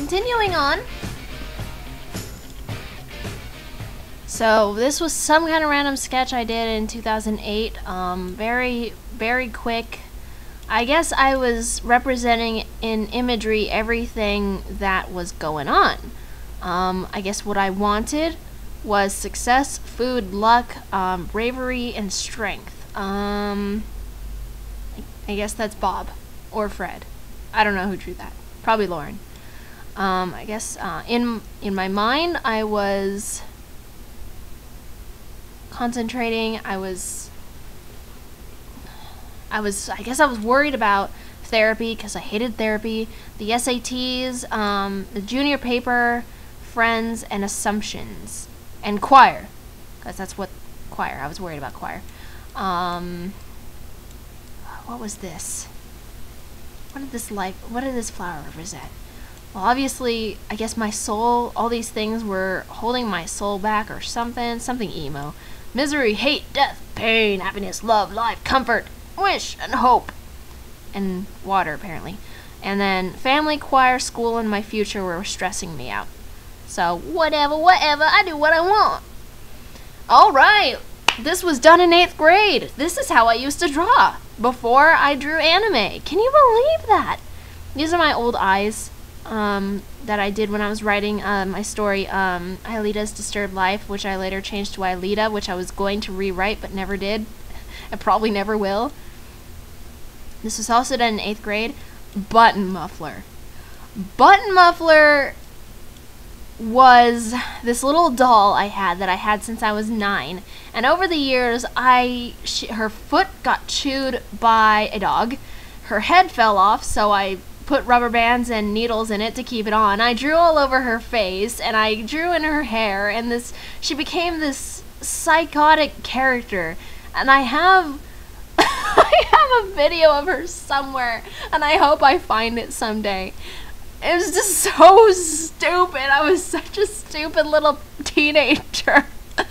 continuing on. So this was some kind of random sketch I did in 2008. Very, very quick. I guess I was representing in imagery everything that was going on. I guess what I wanted was success, food, luck, bravery, and strength. I guess that's Bob or Fred. I don't know who drew that. Probably Lauren. I guess in my mind I was concentrating. I guess I was worried about therapy because I hated therapy, the SATs, the junior paper, friends, and assumptions, and choir, because that's what choir. I was worried about choir. What was this? What did this flower represent? Well, obviously, I guess my soul, all these things were holding my soul back or something emo. Misery, hate, death, pain, happiness, love, life, comfort, wish, and hope. And water, apparently. And then family, choir, school, and my future were stressing me out. So, whatever, I do what I want. Alright, this was done in 8th grade. This is how I used to draw before I drew anime. Can you believe that? These are my old eyes that I did when I was writing my story, Aelita's Disturbed Life, which I later changed to Aelita, which I was going to rewrite but never did. I probably never will. This was also done in 8th grade. Button Muffler. Button Muffler was this little doll I had since I was 9, and over the years her foot got chewed by a dog, her head fell off, so I put rubber bands and needles in it to keep it on. I drew all over her face, and I drew in her hair, and she became this psychotic character, and I have a video of her somewhere, and I hope I find it someday. It was just so stupid. I was such a stupid little teenager. And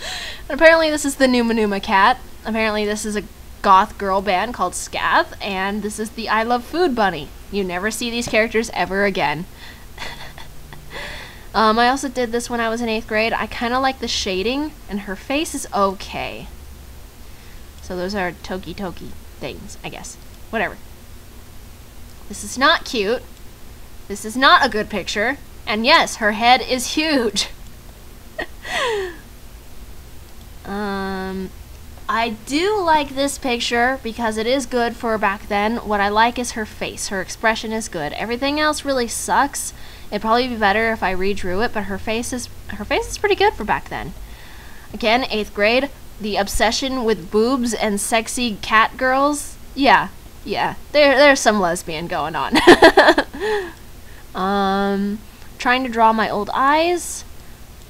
apparently this is the Numa Numa Cat. Apparently this is a goth girl band called Scath, and this is the I Love Food Bunny. You never see these characters ever again. I also did this when I was in 8th grade. I kind of like the shading, and her face is okay. So those are Toki things, I guess. Whatever. This is not cute. This is not a good picture. And yes, her head is huge. I do like this picture because it is good for back then. What I like is her face. Her expression is good. Everything else really sucks. It'd probably be better if I redrew it, but her face is pretty good for back then. Again, 8th grade. The obsession with boobs and sexy cat girls. Yeah. There's some lesbian going on. Trying to draw my old eyes.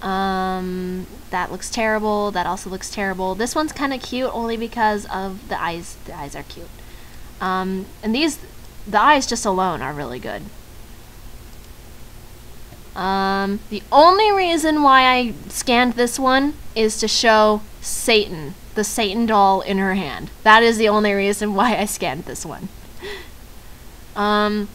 That looks terrible. That also looks terrible. This one's kind of cute only because of the eyes. The eyes are cute. And the eyes just alone are really good. The only reason why I scanned this one is to show Satan, the Satan doll in her hand. That is the only reason why I scanned this one. I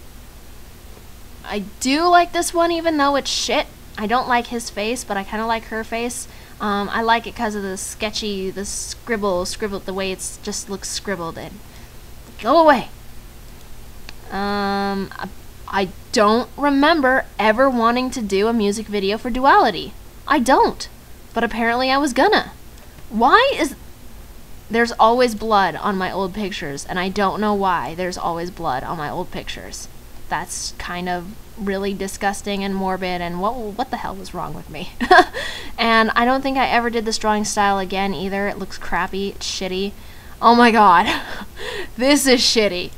do like this one even though it's shit. I don't like his face, but I kind of like her face. I like it because of the sketchy, the scribbled, the way it's just looks scribbled in. Go away. I don't remember ever wanting to do a music video for Duality. I don't. But apparently I was gonna. There's always blood on my old pictures, and I don't know why there's always blood on my old pictures. That's kind of really disgusting and morbid, and what the hell was wrong with me? And I don't think I ever did this drawing style again either. It looks crappy. It's shitty. Oh my god. This is shitty.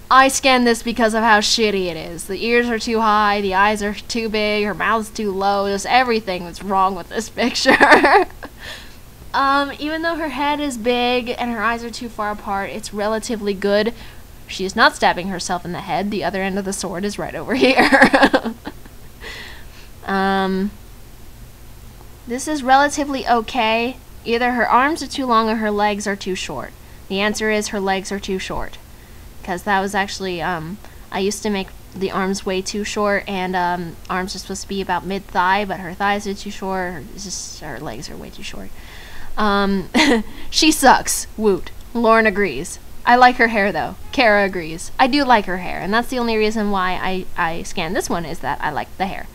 I scanned this because of how shitty it is. The ears are too high, the eyes are too big, her mouth's too low, just everything that's wrong with this picture. Even though her head is big and her eyes are too far apart, it's relatively good. She is not stabbing herself in the head. The other end of the sword is right over here. This is relatively okay. Either her arms are too long or her legs are too short. The answer is her legs are too short. Because that was actually, I used to make the arms way too short, and arms are supposed to be about mid-thigh, but her thighs are too short. Her legs are way too short. She sucks. Woot. Lauren agrees. I like her hair though. Kara agrees. I do like her hair, and that's the only reason why I scanned this one, is that I like the hair.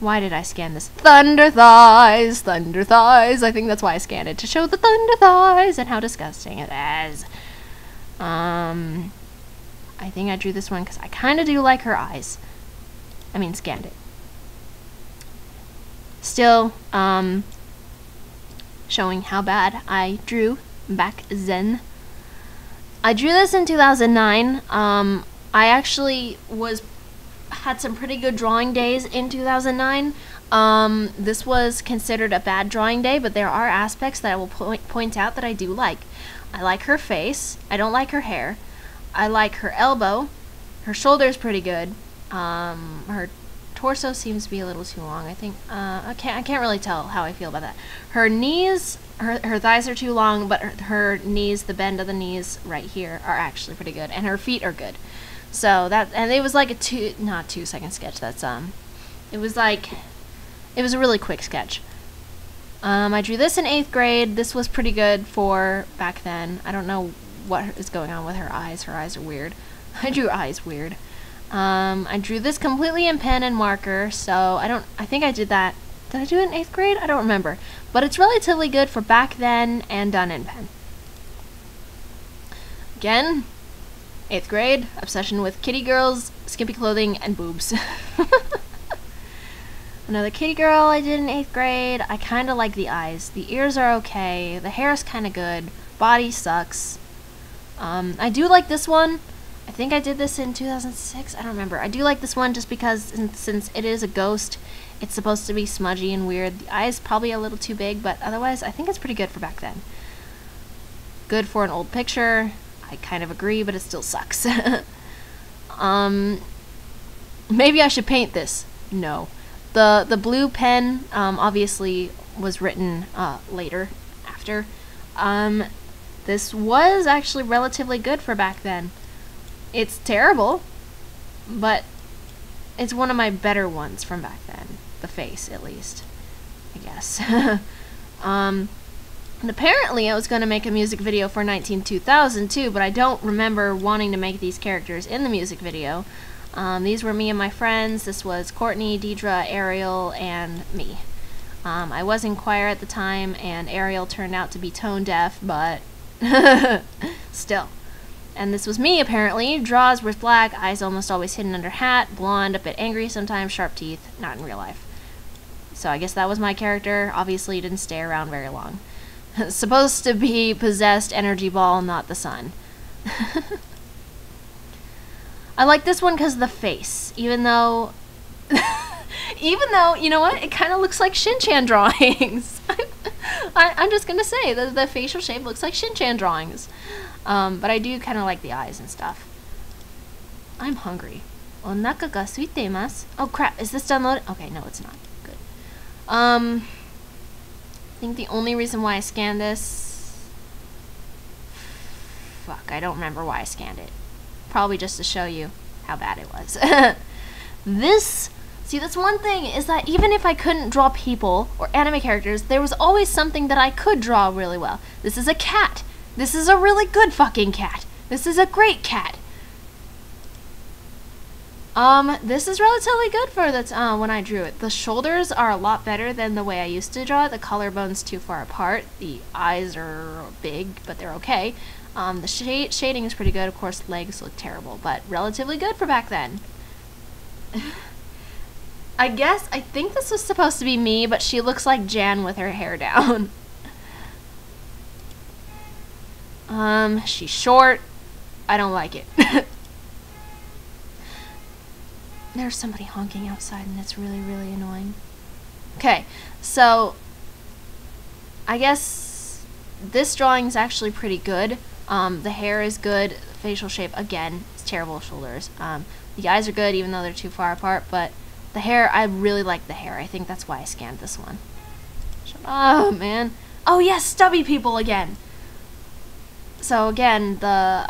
Why did I scan this? Thunder thighs, thunder thighs. I think that's why I scanned it, to show the thunder thighs and how disgusting it is. I think I drew this one because I kind of do like her eyes. I mean, scanned it. Still, showing how bad I drew back then. I drew this in 2009. I actually had some pretty good drawing days in 2009. This was considered a bad drawing day, but there are aspects that I will point out that I do like. I like her face. I don't like her hair. I like her elbow. Her shoulder's pretty good. Her torso seems to be a little too long. I think I can't really tell how I feel about that. Her knees, her thighs are too long, but her knees, the bend of the knees right here, are actually pretty good, and her feet are good. So that, and it was like a not 2 second sketch. That's it was a really quick sketch. I drew this in 8th grade. This was pretty good for back then. I don't know what is going on with her eyes. Her eyes are weird. I drew eyes weird. I drew this completely in pen and marker, so I think I did that. Did I do it in 8th grade? I don't remember. But it's relatively good for back then and done in pen. Again, 8th grade, obsession with kitty girls, skimpy clothing, and boobs. Another kitty girl I did in 8th grade. I kind of like the eyes. The ears are okay. The hair is kind of good. Body sucks. I do like this one. I think I did this in 2006. I don't remember. I do like this one just because since it is a ghost, it's supposed to be smudgy and weird. The eyes probably a little too big, but otherwise I think it's pretty good for back then. Good for an old picture. I kind of agree, but it still sucks. Maybe I should paint this. No. The blue pen obviously was written later, after. This was actually relatively good for back then. It's terrible, but it's one of my better ones from back then. The face, at least, I guess. And apparently I was going to make a music video for 19-2000 too, but I don't remember wanting to make these characters in the music video. These were me and my friends. This was Courtney, Deidre, Ariel, and me. I was in choir at the time, and Ariel turned out to be tone deaf, but still. And this was me, apparently. Draws with black, eyes almost always hidden under hat, blonde, a bit angry sometimes, sharp teeth, not in real life. So I guess that was my character. Obviously didn't stay around very long. Supposed to be possessed energy ball, not the sun. I like this one because of the face, even though, you know what, it kind of looks like Shin-chan drawings. I'm just gonna say that the facial shape looks like Shin-chan drawings. But I do kind of like the eyes and stuff. I'm hungry. Onaka ga suite imasu. Oh crap, is this downloaded? Okay, no, it's not. Good. I think the only reason why I scanned this... Fuck, I don't remember why I scanned it. Probably just to show you how bad it was. See, that's one thing, is that even if I couldn't draw people or anime characters, there was always something that I could draw really well. This is a cat. This is a really good fucking cat. This is a great cat. This is relatively good for when I drew it. The shoulders are a lot better than the way I used to draw it. The collarbone's too far apart. The eyes are big, but they're okay. The shading is pretty good. Of course, legs look terrible, but relatively good for back then. I think this was supposed to be me, but she looks like Jan with her hair down. She's short. I don't like it. There's somebody honking outside, and it's really, really annoying. Okay, so I guess this drawing's actually pretty good. The hair is good. Facial shape, again, it's terrible shoulders. The eyes are good, even though they're too far apart, but the hair, I really like the hair. I think that's why I scanned this one. Oh, man. Oh, yes, stubby people again. So again, the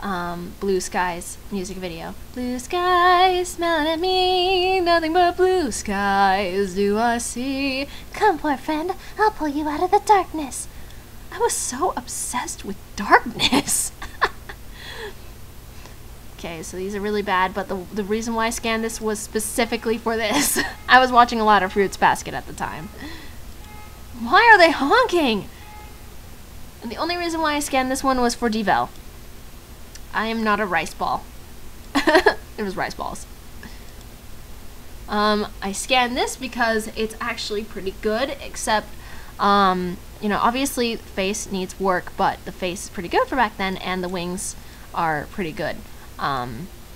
Blue Skies music video. Blue skies smiling at me, nothing but blue skies do I see. Come, poor friend, I'll pull you out of the darkness. I was so obsessed with darkness. Okay, so these are really bad, but the reason why I scanned this was specifically for this. I was watching a lot of Fruits Basket at the time. Why are they honking? And the only reason why I scanned this one was for Devel. I am not a rice ball. It was rice balls. I scanned this because it's actually pretty good, except, you know, obviously the face needs work, but the face is pretty good for back then, and the wings are pretty good.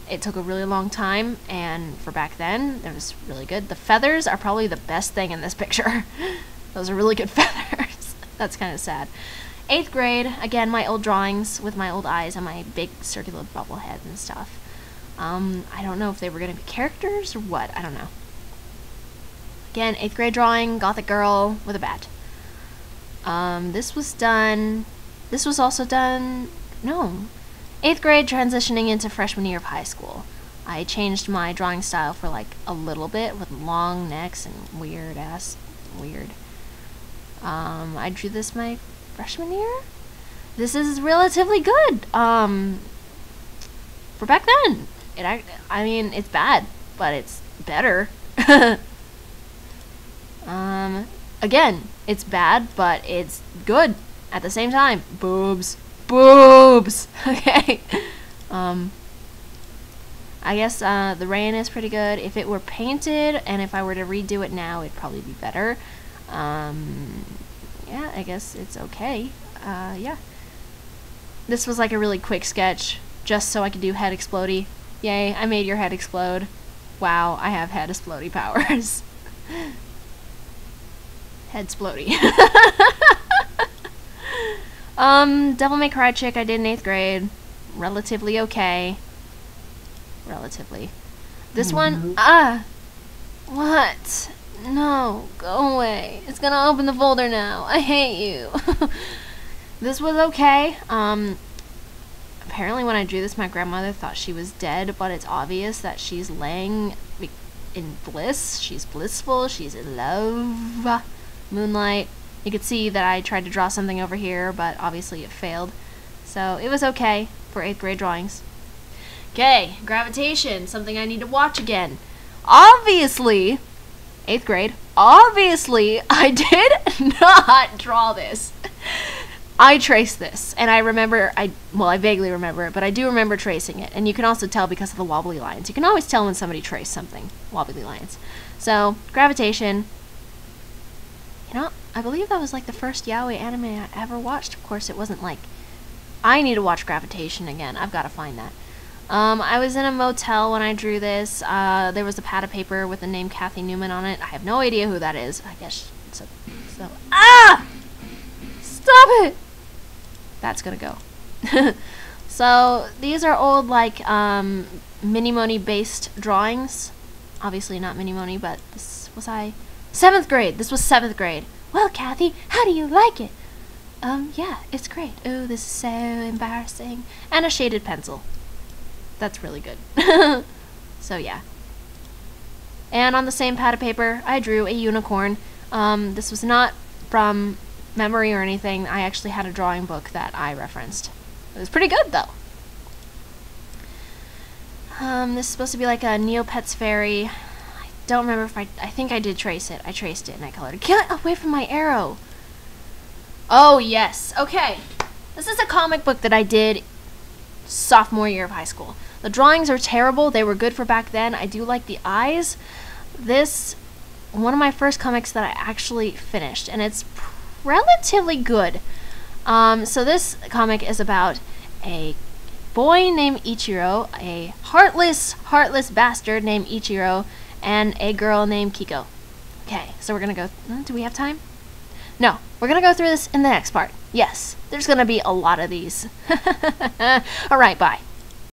It took a really long time, and for back then, it was really good. The feathers are probably the best thing in this picture. Those are really good feathers. That's kind of sad. 8th grade, again, my old drawings with my old eyes and my big circular bubble head and stuff. I don't know if they were going to be characters or what. I don't know. Again, 8th grade drawing, gothic girl with a bat. This was done... This was also done... No. 8th grade, transitioning into freshman year of high school. I changed my drawing style for like a little bit with long necks and weird. I drew this my freshman year. This is relatively good. For back then, I mean, it's bad, but it's better. Again, it's bad, but it's good at the same time. Boobs. Okay. I guess the rain is pretty good. If it were painted and if I were to redo it now, it'd probably be better. Yeah, I guess it's okay. Yeah. This was like a really quick sketch, just so I could do head explodey. Yay, I made your head explode. Wow, I have head explodey powers. Head explodey. Devil May Cry chick I did in 8th grade. Relatively okay. Relatively. This one, what? No, go away. It's gonna open the folder now. I hate you. This was okay. Apparently when I drew this, my grandmother thought she was dead, but it's obvious that she's laying in bliss. She's blissful. She's in love. Moonlight. You could see that I tried to draw something over here, but obviously it failed. So it was okay for 8th grade drawings. Okay, Gravitation, something I need to watch again. Obviously, 8th grade, obviously I did not draw this. I traced this, and I remember, well, I vaguely remember it, but I do remember tracing it. And you can also tell because of the wobbly lines. You can always tell when somebody traced something, wobbly lines. So, Gravitation, you know, I believe that was like the first yaoi anime I ever watched. Of course, it wasn't like, I need to watch Gravitation again. I've got to find that. I was in a motel when I drew this. There was a pad of paper with the name Kathy Newman on it. I have no idea who that is. I guess so. Ah! Stop it! That's gonna go. So these are old like Minimoni based drawings. Obviously not Minimoni, but this was 7th grade. This was 7th grade. Well, Kathy, how do you like it? Yeah, it's great. Oh, this is so embarrassing. And a shaded pencil. That's really good. So yeah. And on the same pad of paper, I drew a unicorn. This was not from memory or anything. I actually had a drawing book that I referenced. It was pretty good though. This is supposed to be like a Neopets fairy. I don't remember if I think I did trace it. I traced it and I colored it. Get away from my arrow! Oh yes, okay. This is a comic book that I did sophomore year of high school. The drawings are terrible. They were good for back then. I do like the eyes. This, one of my first comics that I actually finished, and it's relatively good. So this comic is about a boy named Ichiro, a heartless bastard named Ichiro, and a girl named Kiko. Okay, so we're gonna go, do we have time? No, we're gonna go through this in the next part. Yes, there's gonna be a lot of these. Alright, bye.